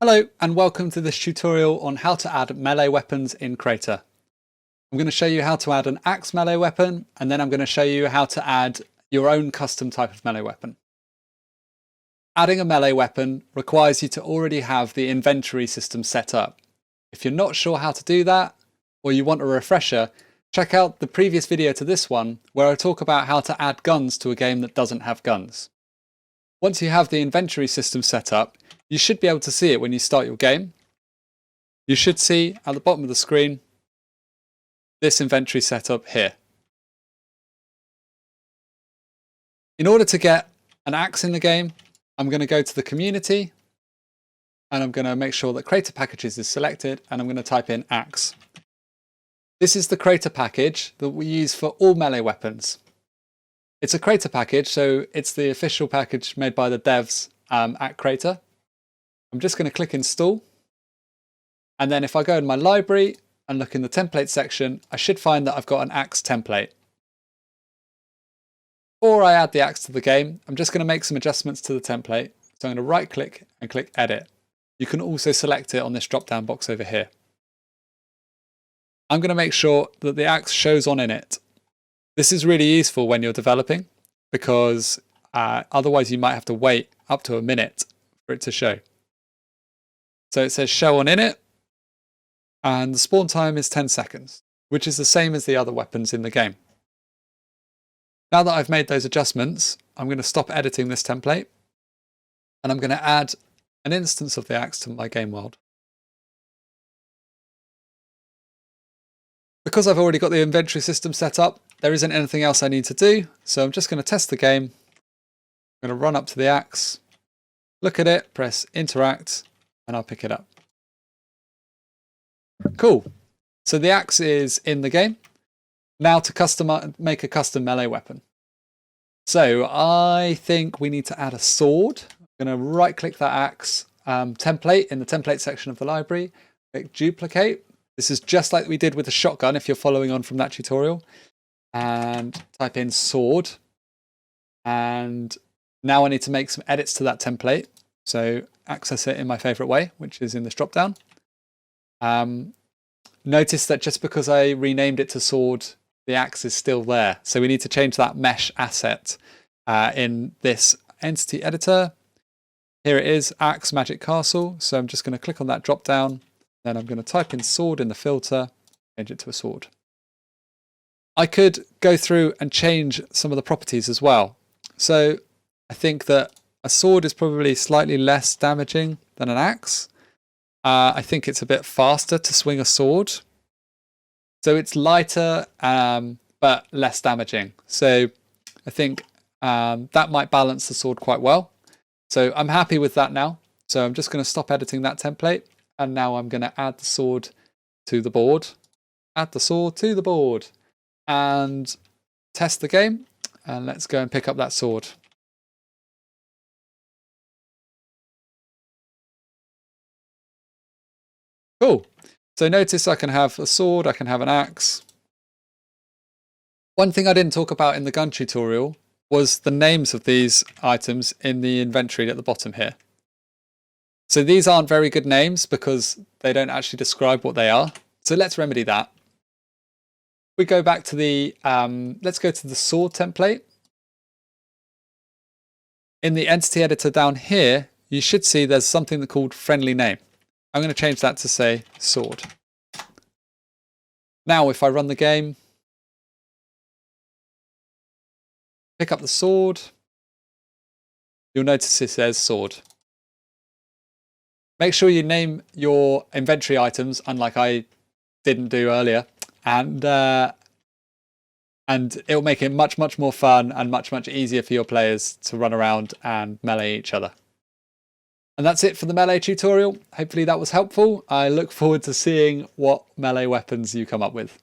Hello and welcome to this tutorial on how to add melee weapons in Crayta. I'm going to show you how to add an axe melee weapon, and then I'm going to show you how to add your own custom type of melee weapon. Adding a melee weapon requires you to already have the inventory system set up. If you're not sure how to do that, or you want a refresher, check out the previous video to this one where I talk about how to add guns to a game that doesn't have guns. Once you have the inventory system set up, you should be able to see it when you start your game. You should see at the bottom of the screen this inventory setup here. In order to get an axe in the game, I'm going to go to the community and I'm going to make sure that Crayta packages is selected, and I'm going to type in axe. This is the Crayta package that we use for all melee weapons. It's a Crayta package, so it's the official package made by the devs at Crayta. I'm just going to click install, and then if I go in my library and look in the template section, I should find that I've got an axe template. Before I add the axe to the game, I'm just going to make some adjustments to the template. So I'm going to right click and click edit. You can also select it on this drop down box over here. I'm going to make sure that the axe shows on in it. This is really useful when you're developing, because otherwise you might have to wait up to a minute for it to show. So it says show on init, and the spawn time is 10 seconds, which is the same as the other weapons in the game. Now that I've made those adjustments, I'm going to stop editing this template, and I'm going to add an instance of the axe to my game world. Because I've already got the inventory system set up, there isn't anything else I need to do, so I'm just going to test the game. I'm going to run up to the axe, look at it, press interact, and I'll pick it up. Cool. So the axe is in the game. Now to make a custom melee weapon. So I think we need to add a sword. I'm going to right click that axe template in the template section of the library, click duplicate. This is just like we did with the shotgun if you're following on from that tutorial. And type in sword. And now I need to make some edits to that template. So access it in my favorite way, which is in this drop down. Notice that just because I renamed it to sword, the axe is still there. So we need to change that mesh asset in this entity editor. Here it is, axe magic castle. So I'm just going to click on that drop down. Then I'm going to type in sword in the filter, change it to a sword. I could go through and change some of the properties as well. So I think that a sword is probably slightly less damaging than an axe. I think it's a bit faster to swing a sword. So it's lighter, but less damaging. So I think that might balance the sword quite well. So I'm happy with that now. So I'm just going to stop editing that template. And now I'm going to add the sword to the board. Add the sword to the board. And test the game. And let's go and pick up that sword. Cool. So notice I can have a sword, I can have an axe. One thing I didn't talk about in the gun tutorial was the names of these items in the inventory at the bottom here. So these aren't very good names because they don't actually describe what they are. So let's remedy that. We go back to the, let's go to the sword template. In the entity editor down here, you should see there's something called friendly name. I'm going to change that to say sword. Now if I run the game, pick up the sword, you'll notice it says sword. Make sure you name your inventory items, unlike I didn't do earlier, and it'll make it much more fun and much easier for your players to run around and melee each other. And that's it for the melee tutorial. Hopefully that was helpful. I look forward to seeing what melee weapons you come up with.